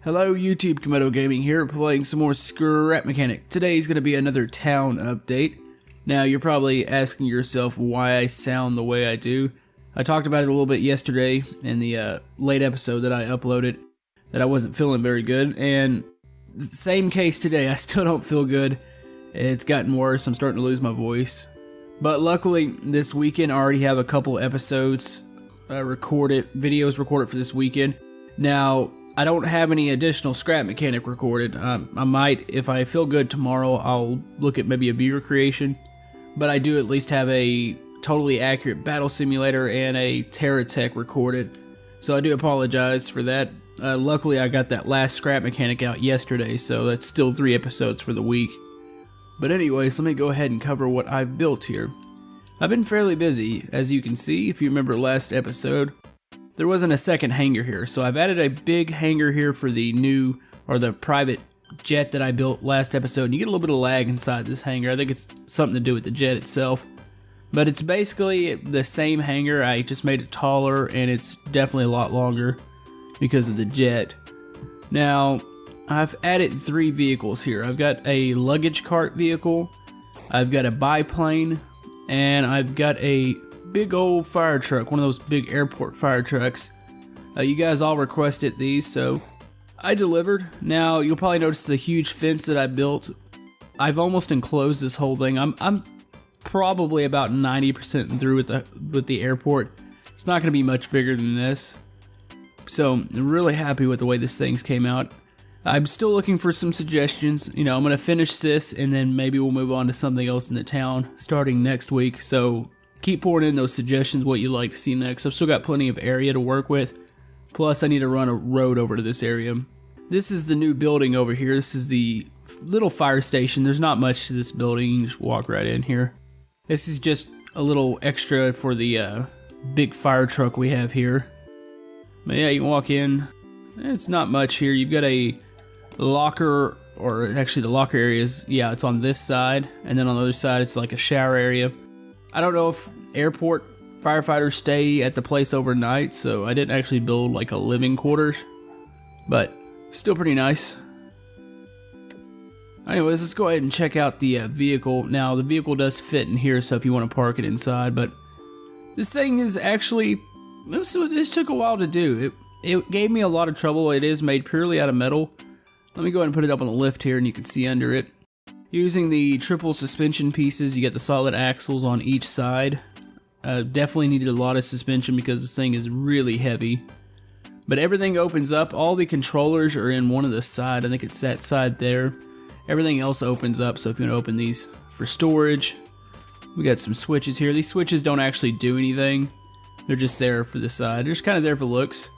Hello YouTube, Komodo Gaming here, playing some more Scrap Mechanic. Today's going to be another town update. Now you're probably asking yourself why I sound the way I do. I talked about it a little bit yesterday in the late episode that I uploaded, that I wasn't feeling very good, and same case today, I still don't feel good. It's gotten worse, I'm starting to lose my voice. But luckily, this weekend I already have a couple episodes videos recorded for this weekend. Now, I don't have any additional Scrap Mechanic recorded. I might, if I feel good tomorrow, I'll look at maybe a beer creation. But I do at least have a totally accurate battle simulator and a TerraTech recorded. So I do apologize for that. Luckily, I got that last Scrap Mechanic out yesterday, so that's still 3 episodes for the week. But anyways, let me go ahead and cover what I've built here. I've been fairly busy, as you can see, if you remember last episode. There wasn't a second hangar here, so I've added a big hangar here for the new, or the private jet that I built last episode. And you get a little bit of lag inside this hangar. I think it's something to do with the jet itself. But it's basically the same hangar, I just made it taller, and it's definitely a lot longer because of the jet. Now, I've added 3 vehicles here. I've got a luggage cart vehicle, I've got a biplane, and I've got a big old fire truck, one of those big airport fire trucks. You guys all requested these, so I delivered. Now, you'll probably notice the huge fence that I built. I've almost enclosed this whole thing. I'm probably about 90% through with the airport. It's not going to be much bigger than this. So, I'm really happy with the way this thing's came out. I'm still looking for some suggestions. You know, I'm going to finish this, and then maybe we'll move on to something else in the town starting next week. So, keep pouring in those suggestions, what you'd like to see next. I've still got plenty of area to work with. Plus, I need to run a road over to this area. This is the new building over here. This is the little fire station. There's not much to this building. You can just walk right in here. This is just a little extra for the big fire truck we have here. But yeah, you can walk in. It's not much here. You've got a locker, or actually the locker area is, yeah, it's on this side. And then on the other side, it's like a shower area. I don't know if airport firefighters stay at the place overnight, so I didn't actually build like a living quarters, but still pretty nice. Anyways, let's go ahead and check out the vehicle. Now, the vehicle does fit in here, so if you want to park it inside, but this thing is actually, this took a while to do. It gave me a lot of trouble. It is made purely out of metal. Let me go ahead and put it up on the lift here, and you can see under it. Using the triple suspension pieces, you get the solid axles on each side. Definitely needed a lot of suspension because this thing is really heavy. But everything opens up. All the controllers are in one of the side. I think it's that side there. Everything else opens up, so if you want to open these for storage. We got some switches here. These switches don't actually do anything. They're just there for the side. They're just kind of there for looks.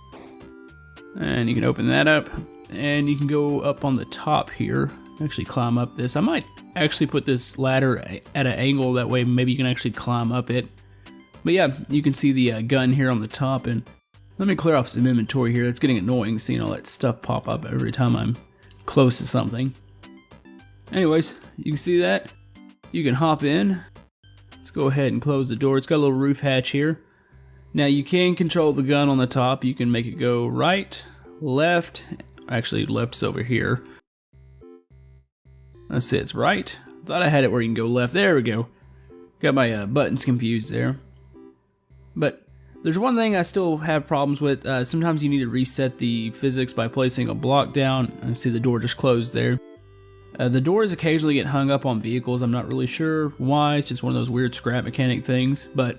And you can open that up. And you can go up on the top here. Actually climb up this. I might actually put this ladder at an angle, that way maybe you can actually climb up it. But yeah, you can see the gun here on the top, and let me clear off some inventory here. It's getting annoying seeing all that stuff pop up every time I'm close to something. Anyways, you can see that. You can hop in. Let's go ahead and close the door. It's got a little roof hatch here. Now you can control the gun on the top. You can make it go right, left. Actually, left's over here. Let's see, it's right. Thought I had it where you can go left. There we go. Got my buttons confused there. But there's one thing I still have problems with. Sometimes you need to reset the physics by placing a block down. I see the door just closed there. The doors occasionally get hung up on vehicles. I'm not really sure why. It's just one of those weird Scrap Mechanic things. But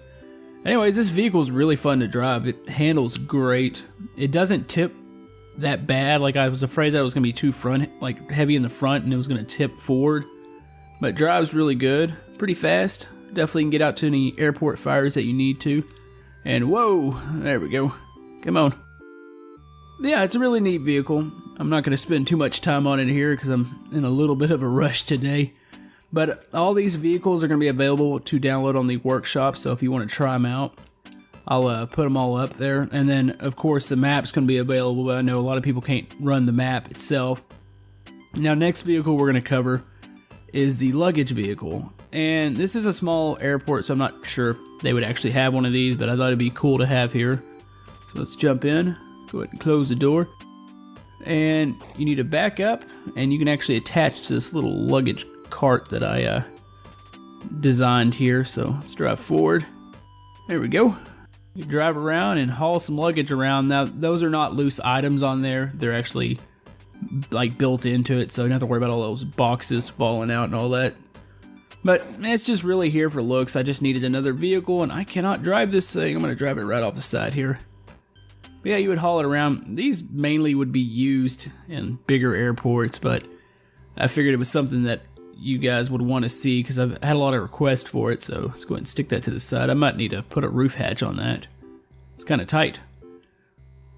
anyways, this vehicle is really fun to drive. It handles great. It doesn't tip that bad. Like, I was afraid that it was going to be too heavy in the front and it was going to tip forward. But it drives really good. Pretty fast. Definitely can get out to any airport fires that you need to. And whoa, there we go. Come on. Yeah, it's a really neat vehicle. I'm not going to spend too much time on it here because I'm in a little bit of a rush today. But all these vehicles are going to be available to download on the workshop, so if you want to try them out, I'll put them all up there. And then, of course, the map's going to be available, but I know a lot of people can't run the map itself. Now, next vehicle we're going to cover is the luggage vehicle. And this is a small airport, so I'm not sure if they would actually have one of these, but I thought it'd be cool to have here. So let's jump in. Go ahead and close the door. And you need to back up, and you can actually attach to this little luggage cart that I designed here. So let's drive forward. There we go. You drive around and haul some luggage around. Now, those are not loose items on there. They're actually like built into it, so you don't have to worry about all those boxes falling out and all that. But it's just really here for looks. I just needed another vehicle, and I cannot drive this thing. I'm going to drive it right off the side here. But yeah, you would haul it around. These mainly would be used in bigger airports, but I figured it was something that you guys would want to see because I've had a lot of requests for it, so let's go ahead and stick that to the side. I might need to put a roof hatch on that. It's kind of tight.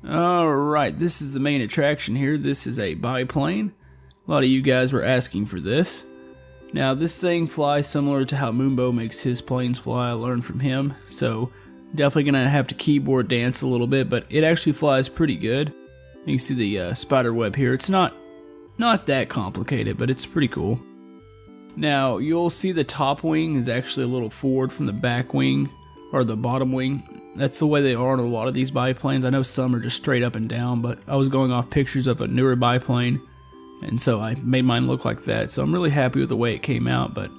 Alright, this is the main attraction here. This is a biplane. A lot of you guys were asking for this. Now, this thing flies similar to how Moonbo makes his planes fly. I learned from him, so definitely going to have to keyboard dance a little bit, but it actually flies pretty good. You can see the spider web here. It's not that complicated, but it's pretty cool. Now, you'll see the top wing is actually a little forward from the back wing, or the bottom wing. That's the way they are on a lot of these biplanes. I know some are just straight up and down, but I was going off pictures of a newer biplane, and so I made mine look like that. So I'm really happy with the way it came out, but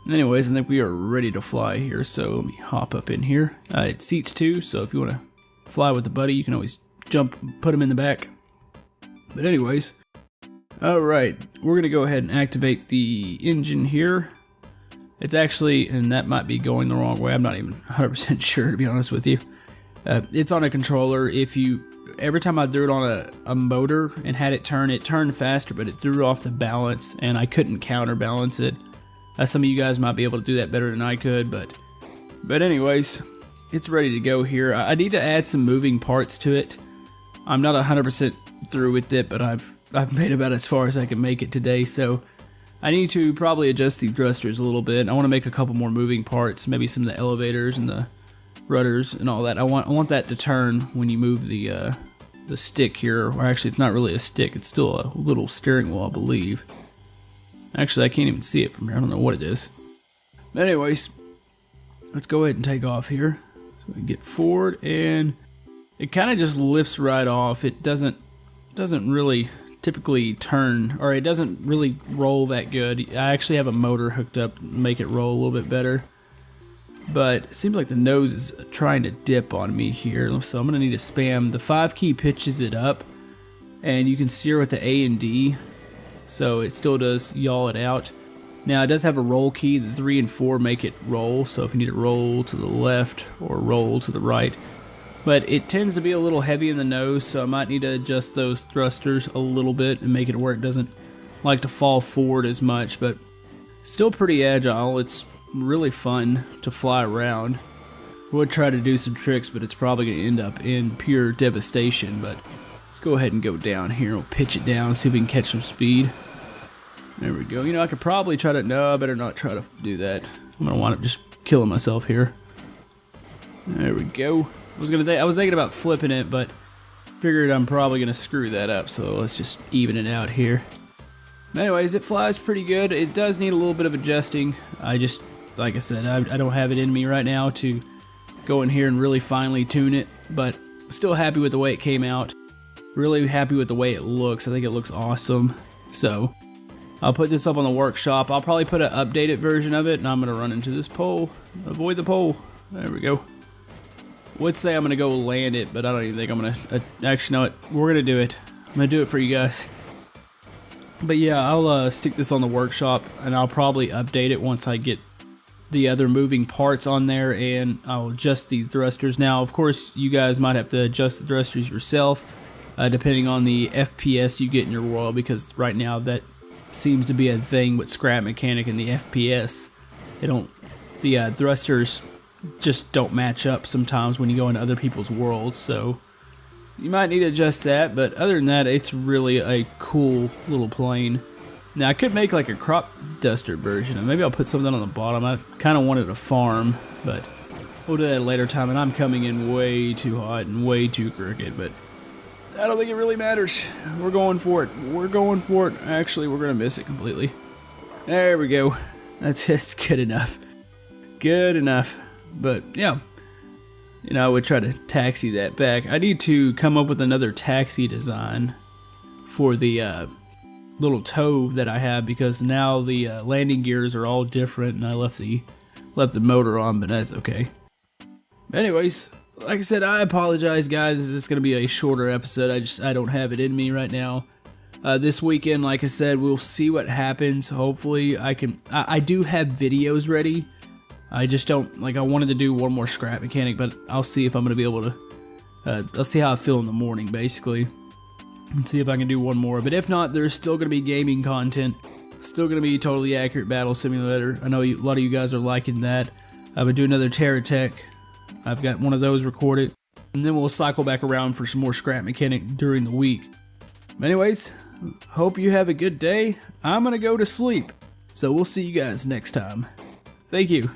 anyways, I think we are ready to fly here. So let me hop up in here. It seats 2, so if you want to fly with the buddy, you can always jump, put him in the back. But anyways, alright, we're going to go ahead and activate the engine here. It's actually, and that might be going the wrong way, I'm not even 100% sure, to be honest with you. It's on a controller. Every time I threw it on a motor and had it turned faster, but it threw off the balance, and I couldn't counterbalance it. Some of you guys might be able to do that better than I could, but anyways, it's ready to go here. I need to add some moving parts to it. I'm not 100% through with it, but I've made about as far as I can make it today, so I need to probably adjust the thrusters a little bit. I want to make a couple more moving parts, maybe some of the elevators and the rudders and all that. I want that to turn when you move the stick here, or actually it's not really a stick, it's still a little steering wheel, I believe. Actually, I can't even see it from here. I don't know what it is. But anyways, let's go ahead and take off here. So we get forward, and it kind of just lifts right off. It doesn't really typically turn, or it doesn't really roll that good. I actually have a motor hooked up to make it roll a little bit better. But it seems like the nose is trying to dip on me here. So I'm going to need to spam. The 5 key pitches it up, and you can steer with the A and D. So it still does yaw it out. Now it does have a roll key. The 3 and 4 make it roll. So if you need to roll to the left or roll to the right. But it tends to be a little heavy in the nose, so I might need to adjust those thrusters a little bit and make it where it doesn't like to fall forward as much. But still pretty agile. It's really fun to fly around. Would try to do some tricks, but it's probably going to end up in pure devastation. But let's go ahead and go down here. We'll pitch it down, see if we can catch some speed. There we go. You know, I could probably try to... No, I better not try to do that. I'm going to wind up just killing myself here. There we go. I was thinking about flipping it, but figured I'm probably going to screw that up. So let's just even it out here. Anyways, it flies pretty good. It does need a little bit of adjusting. Like I said, I don't have it in me right now to go in here and really finely tune it, but still happy with the way it came out. Really happy with the way it looks. I think it looks awesome. So I'll put this up on the workshop. I'll probably put an updated version of it, and I'm going to run into this pole. Avoid the pole. There we go. Would say I'm going to go land it, but I don't even think I'm going to... actually, no, we're going to do it. I'm going to do it for you guys. But yeah, I'll stick this on the workshop, and I'll probably update it once I get the other moving parts on there, and I'll adjust the thrusters. Now, of course, you guys might have to adjust the thrusters yourself, depending on the FPS you get in your world, because right now that seems to be a thing with Scrap Mechanic and the FPS. The thrusters just don't match up sometimes when you go into other people's worlds, so you might need to adjust that, but other than that, it's really a cool little plane. Now, I could make like a crop duster version, and maybe I'll put something on the bottom. I kind of wanted a farm, but we'll do that at a later time, and I'm coming in way too hot and way too crooked, but I don't think it really matters. We're going for it. We're going for it. Actually, we're going to miss it completely. There we go. That's just good enough. Good enough. But, yeah. I would try to taxi that back. I need to come up with another taxi design for the little toe that I have, because now the landing gears are all different, and I left the motor on, but that's okay. Anyways, like I said, I apologize, guys. This is gonna be a shorter episode. I don't have it in me right now. This weekend, like I said, we'll see what happens. Hopefully, I do have videos ready. I just don't, I wanted to do one more scrap mechanic, but I'll see if I'm gonna be able to. I'll see how I feel in the morning, basically, and see if I can do one more. But if not, there's still going to be gaming content. Still going to be Totally Accurate Battle Simulator. I know a lot of you guys are liking that. I would do another TerraTech. I've got one of those recorded. And then we'll cycle back around for some more scrap mechanic during the week. Anyways, hope you have a good day. I'm going to go to sleep. So we'll see you guys next time. Thank you.